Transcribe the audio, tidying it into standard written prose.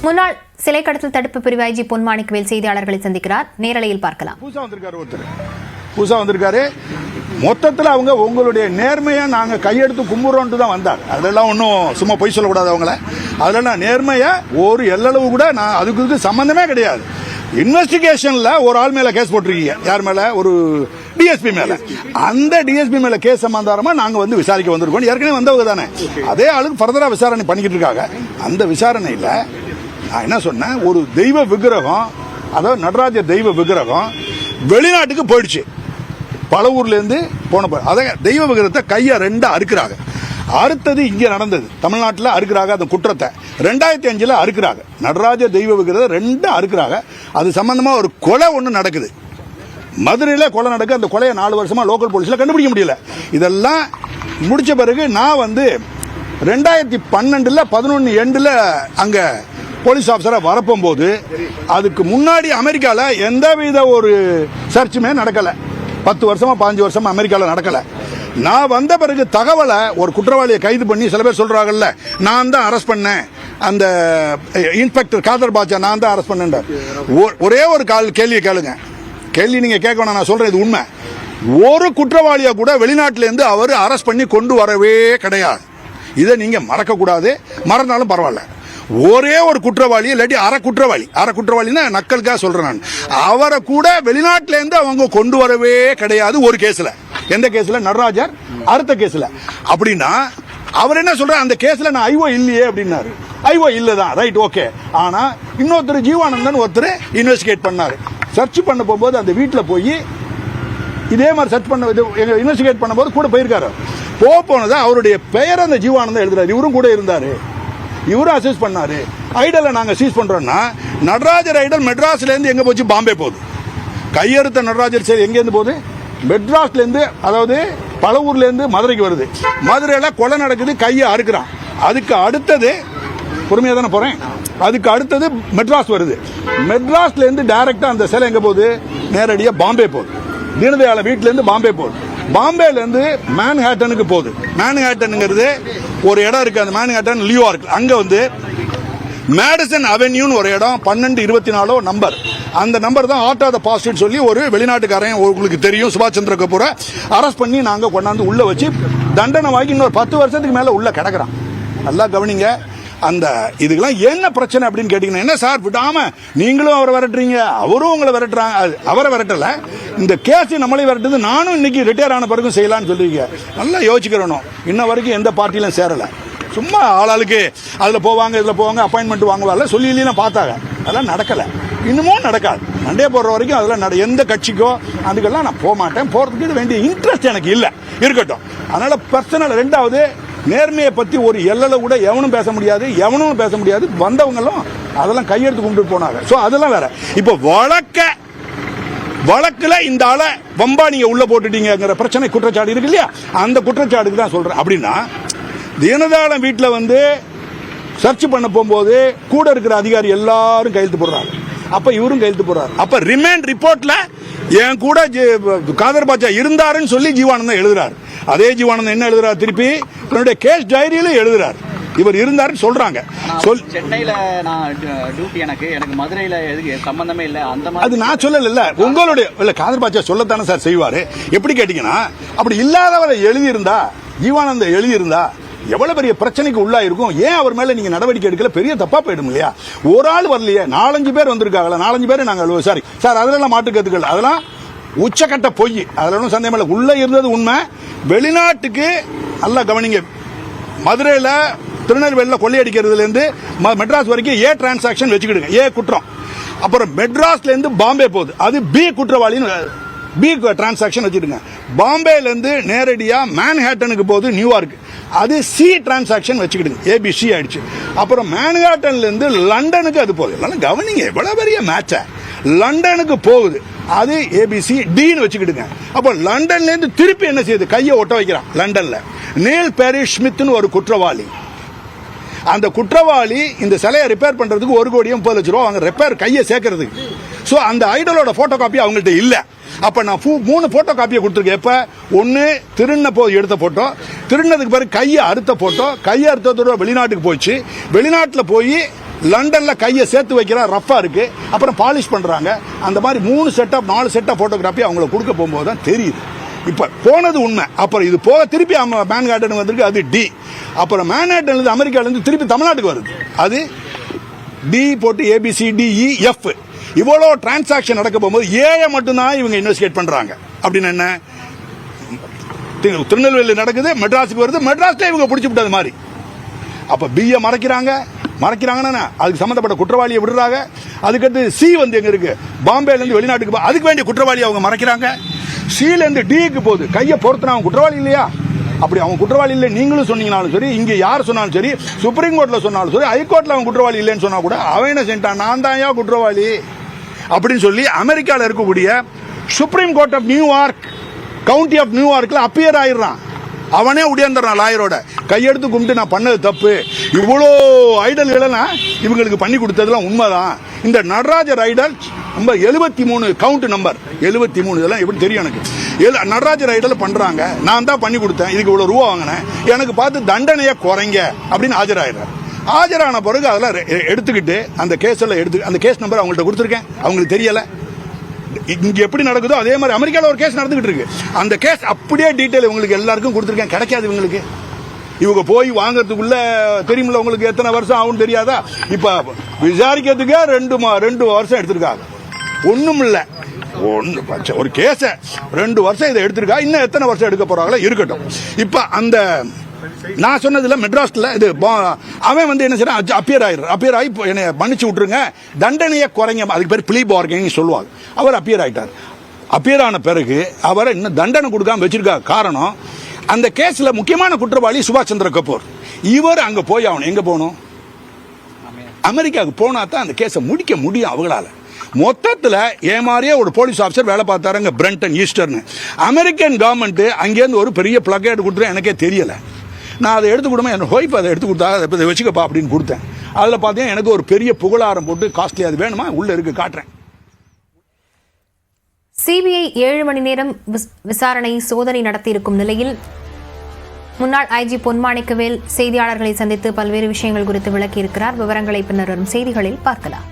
முன்னாள் சிலை கடத்தல் தடுப்பு பிரிவு ஐஜி பொன்மாணிக்கவேல் செய்தியாளர்களை சந்திக்கிறார். நேரலையில் பார்க்கலாம். புதுசா வந்திருக்காரு. மொத்தத்தில் அவங்க உங்களுடைய நேர்மையை நாங்க கையெடுத்து கும்பிடுறோன்ட்டு தான் வந்தாங்க. அதெல்லாம் ஒன்றும் சும்மா பொய் சொல்லக்கூடாது. அவங்கள அதெல்லாம் நேர்மையா ஒரு எல்லளவு கூட நான் அதுக்கு சம்பந்தமே கிடையாது. இன்வெஸ்டிகேஷன்ல ஒரு ஆள் மேல கேஸ் போட்டிருக்கீங்க. யார் மேல? ஒரு டிஎஸ்பி மேல. அந்த டிஎஸ்பி மேல கேஸ் சம்பந்தமா நாங்க வந்து விசாரிக்க வந்திருக்கோம். ஏற்கனவே வந்தவங்க தானே. அதே ஆளுக்கு ஃபர்தரா விசாரணை பண்ணிக்கிட்டு இருக்காங்க. அந்த விசாரணையில நான் என்ன சொன்னேன், ஒரு தெய்வ விக்கிரகம், அதாவது நடராஜர் தெய்வ விக்கிரகம் வெளிநாட்டுக்கு போயிடுச்சு. பல ஊர்ல இருந்து போன அதை தெய்வ விக்கிரகத்தை கையை ரெண்டா அறுக்கிறாங்க. அறுத்தது இங்க நடந்தது, தமிழ்நாட்டில் அறுக்கிறாங்க. அந்த குற்றத்தை 2005 அறுக்கிறாங்க. நடராஜ தெய்வ விக்கிரகம் ரெண்டா அறுக்கிறாங்க. அது சம்பந்தமா ஒரு கொலை ஒன்று நடக்குது. மதுரையில் கொலை நடக்கு. அந்த கொலையை 4 வருஷமா லோக்கல் போலீஸ்ல கண்டுபிடிக்க முடியல. இதெல்லாம் முடிச்ச பிறகு நான் வந்து 2012 11 எண்டில் அங்க போலீஸ் ஆஃபீஸரா வரப்போகும்போது, அதுக்கு முன்னாடி அமெரிக்கால எந்தவித ஒரு சர்ச்சுமே நடக்கல. 10 வருஷமா 15 வருஷமா அமெரிக்கால நடக்கல. நான் வந்த பிறகு தகவலை ஒரு குற்றவாளியை கைது பண்ணி, சில பேர் சொல்றாங்கல்ல, நான் தான் அரெஸ்ட் பண்ணேன், அந்த இன்ஸ்பெக்டர் காதர் பாட்சா நான் தான் அரெஸ்ட் பண்ணேன். ஒரே ஒரு கேள்வியை கேளுங்க. கேள்வி நீங்க கேட்க வேணாம், நான் சொல்றேன், இது உண்மை. ஒரு குற்றவாளியை கூட வெளிநாட்டில இருந்து அவர் அரெஸ்ட் பண்ணி கொண்டு வரவே கிடையாது. இதை நீங்க மறக்க கூடாது. மறந்தாலும் பரவாயில்ல. ஒரே ஒரு குற்றவாளி, இல்லாட்டி அரை குற்றவாளின்னா நக்கலுக்காக சொல்றேன் நான், அவரை கூட வெளிநாட்டில இருந்து அவங்க கொண்டு வரவே கிடையாது. ஒரு கேஸ்ல. எந்த கேஸ்ல? நடராஜர் அறுத்த கேஸ்ல. அப்படின்னா அவர் என்ன சொல்ற, அந்த கேஸ்ல நான் ஐஓ இல்லையே அப்படின்னாரு. ஐஓ இல்லதான், ரைட், ஓகே. ஆனா இன்னொருத்தர் ஜீவானந்தன் ஒருத்தர் இன்வெஸ்டிகேட் பண்ணாரு. சர்ச் பண்ண போகும்போது அந்த வீட்டில் போய் இதே மாதிரி சர்ச் பண்ண இன்வெஸ்டிகேட் பண்ணும்போது கூட போயிருக்காரு. போனது அவருடைய பெயர் அந்த ஜீவானந்தன் எழுதுறாரு. இவரும் கூட இருந்தாரு. இவரும் அசஸ் பண்ணாரு. ஐடலை நாங்க சீஸ் பண்றோம்னா, நடராஜர் ஐடல் மெட்ராஸ்ல இருந்து எங்க போச்சு? பாம்பே போகுது. கையெழுத்த நடராஜர் சரி எங்க இருந்து போகுது? மெட்ராஸ்ல இருந்து, அதாவது பல ஊர்ல இருந்து மதுரைக்கு வருது. மதுரையில கொலை நடக்குது, கையை அறுக்கிறான். அதுக்கு அடுத்தது, பொறுமையா தானே போறேன், அதுக்கு அடுத்தது மெட்ராஸ் வருது. மெட்ராஸ்ல இருந்து டைரக்டா அந்த சிலை எங்க போகுது? நேரடியா பாம்பே போகுது. தீனதயாள வீட்டுல இருந்து பாம்பே போகுது. பாம்பேல இருந்து மேன்ஹாட்டனுக்கு போகுது. மேன்ஹாட்டனுங்கிறது ஒரு இடம் இருக்கு. அந்த மேன்ஹாட்டன் நியூயார்க். அங்க வந்து மேடிசன் அவென்யூன்னு ஒரு இடம், 1224 நம்பர். அந்த நம்பர் தான் ஆர்ட் ஆஃப் த பாஸ்ட் சொல்லி ஒரு வெளிநாட்டுக்காரன், உங்களுக்கு தெரியும், சுபாஷ் சந்திர கபூரை அரெஸ்ட் பண்ணி நாங்க கொண்டாந்து உள்ள வச்சு தண்டனை வாங்கி இன்னொரு 10 வருஷத்துக்கு மேல உள்ள கிடக்குறான். நல்லா கவனிங்க. அந்த இதுக்கெல்லாம் என்ன பிரச்சனை அப்படின்னு கேட்டீங்கன்னா, என்ன சார் விடாம நீங்களும் அவரை விரட்டுறீங்க, அவரும் உங்களை விரட்டுறாங்க. அவரை விரட்டல, இந்த கேஸ் நம்மளே விரட்டுது. நானும் இன்னைக்கு ரிட்டையர் ஆன பிறகும் செய்யலாம்னு சொல்றீங்க. நல்லா யோசிக்கிறோம். இன்ன வரைக்கும் எந்த பார்ட்டியிலும் சேரல. சும்மா ஆளாளுக்கு அதுல போவாங்க, இதுல போவாங்க, அப்பாயின்மெண்ட் வாங்குவாங்க சொல்லி இல்லைன்னா பார்த்தாங்க. அதெல்லாம் நடக்கல, இன்னமும் நடக்காது. மண்டே போடுற வரைக்கும் அதெல்லாம் எந்த கட்சிக்கோ அதுக்கெல்லாம் நான் போக மாட்டேன். போறதுக்கு வேண்டிய இன்ட்ரெஸ்ட் எனக்கு இல்லை, இருக்கட்டும். அதனால பர்சனல். ரெண்டாவது, நேர்மையை பத்தி ஒரு எல்லையில கூட எவனும் பேச முடியாது, எவனும் பேச முடியாது. வந்தவங்களும் அதெல்லாம் கையெடுத்து கொண்டு போனாங்க. சோ அதெல்லாம் வேற. இப்ப வழக்குல இந்த ஆளை வம்பா நீங்க உள்ள போட்டுட்டீங்கிற பிரச்சனை, குற்றச்சாட்டு இருக்கு இல்லையா? அந்த குற்றச்சாட்டுக்கு தான் சொல்றேன். அப்படின்னா தீனதயாளன் வீட்டில் வந்து சர்ச் பண்ண போகும்போது கூட இருக்கிற அதிகாரி எல்லாரும் கையெழுத்து போடுறாங்க. அப்ப இவரும் கையெழுத்து போடுறாரு. அப்ப ரிமாண்ட் ரிப்போர்ட்ல என் கூட காதர் பாட்சா இருந்தாருன்னு சொல்லி ஜீவானந்தன் எழுதுறாரு. அதே ஜீவானந்தன் என்ன எழுதுறாரு? திருப்பி தன்னுடைய கேஸ் டைரியில எழுதுறாரு, இவர் இருந்தாருன்னு சொல்றாங்க. சென்னையில நான் டியூட்டி, எனக்கு மதுரையில சம்பந்தமே இல்ல. அந்த மாதிரி அது நான் சொல்லல. உங்களுடைய இல்ல, காதர் பாட்சா சொல்லத்தானே சார் செய்வாரு. எப்படி கேட்டீங்கன்னா, அப்படி இல்லாதவரை எழுதியிருந்தா, ஜீவானந்தன் எழுதியிருந்தா எவ்வளவு பெரிய பிரச்சனைக்கு உள்ளா இருக்கும். ஏன் அவர் மேல நீங்க நடவடிக்கை எடுக்கல? பெரிய தப்பா போயிடும் இல்லையா? ஒரு ஆள் வரலையே, 4-5 பேர் வந்திருக்காங்களா? 4-5 பேர் நாங்க சார் அதெல்லாம் மாட்டு கத்துக்கல. அதெல்லாம் உச்சக்கட்ட பொய். அதுல ஒன்றும் சந்தேகம் இல்லை. உள்ள இருந்தது உண்மை. வெளிநாட்டுக்கு நல்லா கவனிங்க. மதுரையில திருநெல்வேலியில் கொள்ளையடிக்கிறதுல இருந்து மெட்ராஸ் வரைக்கும் ஏ டிரான்சாக்சன் வச்சுக்கிடுங்க. ஏ குற்றம். அப்புறம் மெட்ராஸ்ல இருந்து பாம்பே போகுது, அது பி குற்றவாளின்னு பி டிரான்சாக்சன் வச்சுடுங்க. பாம்பேல இருந்து நேரடியா மேன்ஹாட்டனுக்கு போகுது, நியூயார்க், அது சி டிரான்சாக்சன் வச்சுக்கிடுங்க. ஏபிசி ஆயிடுச்சு. அப்புறம் மேன்ஹாட்டன்ல இருந்து லண்டனுக்கு அது போகுது. எல்லாம் கவனிங்க, எவ்வளவு பெரிய மேட்ச. லண்டனுக்கு போகுது, அது ஏபிசி டின்னு வச்சுக்கிடுங்க. அப்போ லண்டன்ல இருந்து திருப்பி என்ன செய்யுது? கையை ஒட்ட வைக்கிறான். லண்டன்ல நீல் பெரிஸ் ஸ்மித்னு ஒரு குற்றவாளி. அந்த குற்றவாளி இந்த சிலையை ரிப்பேர் பண்றதுக்கு 1,30,00,000 ரூபாய் அவங்க ரிப்பேர் கையை சேர்க்கறதுக்கு. சோ அந்த ஐடலோட போட்டோ காப்பி அவங்கள்ட்ட இல்ல. அப்ப நான் 3 போட்டோ காப்பியை கொடுத்துருக்கேன். எப்ப? ஒன்னு திருண்ண போது எடுத்த போட்டோ, திருண்ணதுக்கு பிறகு கையை அறுத்த போட்டோ, கையை அறுத்ததோட வெளிநாட்டுக்கு போச்சு, வெளிநாட்டுல போய் லண்டன்ல கையை சேர்த்து வைக்கிற ரஃபா இருக்கு, அப்புறம் பாலிஷ் பண்றாங்க. அந்த மாதிரி 3 செட்டப் 4 செட்டப் போட்டோகிராஃபி அவங்களுக்கு கொடுக்க போகும்போது தான் தெரியுது. இப்ப போனது உண்மை. அப்புறம் இது போக திருப்பி மேன்ஹாட்டன் வந்திருக்கு, அது டி. அப்புறம் மேன்ஹாட்டன்ல இருந்து அமெரிக்கால இருந்து திருப்பி தமிழ்நாட்டுக்கு வருது, அது டி போட்டு ABCDEF. இவ்வளோ டிரான்சாக்ஷன் நடக்க போகும்போது ஏஐ மட்டும்தான் இவங்க இன்வெஸ்டிகேட் பண்றாங்க. அப்படின்னு என்ன, திருநெல்வேலி நடக்குது, மெட்ராஸுக்கு வருது, மெட்ராஸ்ல இவங்க பிடிச்சி விட்டது மாதிரி. அப்ப பிஏ மறைக்கிறாங்கன்னா அதுக்கு சம்பந்தப்பட்ட குற்றவாளியை விடுறாங்க. அதுக்கடுத்து சி வந்து எங்க இருக்கு, பாம்பேல இருந்து வெளிநாட்டுக்கு அதுக்கு வேண்டிய குற்றவாளியை அவங்க மறைக்கிறாங்க. சில இருந்து டிக்கு போகுது, கையை பொறுத்துனா அவன் குற்றவாளி இல்லையா? அப்படி அவன் குற்றவாளி இல்லை நீங்களும் சொன்னீங்கனாலும் சரி, இங்க யார் சொன்னாலும் சரி, சுப்ரீம் கோர்ட்ல சொன்னாலும் சரி, ஹைகோர்ட்ல அவன் குற்றவாளி இல்லைன்னு சொன்னா கூட அவன் என்ன செஞ்சான், நான் தான் ஏன் குற்றவாளி அப்படின்னு சொல்லி அமெரிக்காவில் இருக்கக்கூடிய supreme court of New York, county of நியூயார்க்ல அப்பியர் ஆயிடுறான். அவனே உடையந்துறான் லாயரோட, கையெடுத்து கும்பிட்டு நான் பண்ணது தப்பு, இவ்வளோ ஐடல்களை இவங்களுக்கு பண்ணி கொடுத்ததுலாம் உண்மைதான். இந்த நடராஜர் ஐடல் நம்ம 73 கவுண்ட் நம்பர் 73, இதெல்லாம் எப்படி தெரியும் எனக்கு. நடராஜர் ஐடல் பண்றாங்க, நான் தான் பண்ணி கொடுத்தேன், இதுக்கு இவ்வளவு ரூபா வாங்கினேன், எனக்கு பார்த்து தண்டனையை குறைங்க அப்படின்னு ஆஜராயிடுறாரு. ஆஜரான பிறகு அதெல்லாம் எடுத்துக்கிட்டு அந்த கேஸ் எல்லாம் அந்த கேஸ் நம்பர் அவங்கள்ட்ட கொடுத்துருக்கேன், அவங்களுக்கு தெரியல. இங்க எப்படி நடக்குதோ அதே மாதிரி அமெரிக்காவில் ஒரு கேஸ் நடந்துகிட்டு இருக்கு. அந்த கேஸ் அப்படியே டீட்டெயில் உங்களுக்கு எல்லாருக்கும் கொடுத்துருக்கேன், கிடைக்காது இவங்களுக்கு. இவங்க போய் வாங்கறதுக்குள்ள தெரியுமில்ல உங்களுக்கு எத்தனை வருஷம் ஆகும் தெரியாதா? இப்ப விசாரிக்கிறதுக்கே 2 வருஷம் எடுத்திருக்காங்க. ஒண்ணும் இல்ல, ஒரு கேஸ 2 வருஷம் இதை எடுத்திருக்கா, இன்னும் எத்தனை வருஷம் எடுக்க போறாங்களோ இருக்கட்டும். இப்ப அந்த நான் சொன்னதுல மெட்ராஸ்ல இது அவன் வந்து என்ன செய்யறான், அப்பியர் ஆகி என்னை மன்னிச்சு விட்டுருங்க, தண்டனையை குறைங்க, அதுக்கு பேர் பிளீ பார்கனிங் சொல்லுவாங்க. அவர் அப்பியர் ஆயிட்டார். அப்பியர் ஆன பிறகு அவரை இன்னும் தண்டனை கொடுக்காம வச்சிருக்காங்க. காரணம், அந்த கேஸ்ல முக்கியமான குற்றவாளி சுபாஷ் சந்திர கபூர். இவர் அங்க போய் ஆகணும். எங்க போகணும், அமெரிக்காவுக்கு போனா தான் அந்த கேஸை முடிக்க முடியும் அவங்களால. மொத்தத்தில் ஏமாறிய ஒரு போலீஸ் ஆஃபீஸர் வேலை பார்த்தாருங்க, பிரண்டன் ஈஸ்டர்னு. அமெரிக்கன் கவர்மெண்ட் அங்கேருந்து ஒரு பெரிய பிளக்கேட் கொடுத்துட்டு எனக்கே தெரியல. நான் அதை எடுத்து கொடுமா, என் ஒய்ஃப் அதை எடுத்து கொடுத்தா, அதை வச்சுக்கப்பா அப்படின்னு கொடுத்தேன். அதில் பார்த்தீங்கன்னா எனக்கு ஒரு பெரிய புகழாரம் போட்டு காஸ்ட்லி, அது வேணுமா, உள்ள இருக்கு காட்டுறேன். சிபிஐ 7 மணி நேரம் விசாரணை சோதனை நடத்தியிருக்கும் நிலையில் முன்னாள் ஐஜி பொன்மாணிக்கவேல் செய்தியாளர்களை சந்தித்து பல்வேறு விஷயங்கள் குறித்து விளக்கியிருக்கிறார். விவரங்களை பின்னர் வரும் செய்திகளில் பார்க்கலாம்.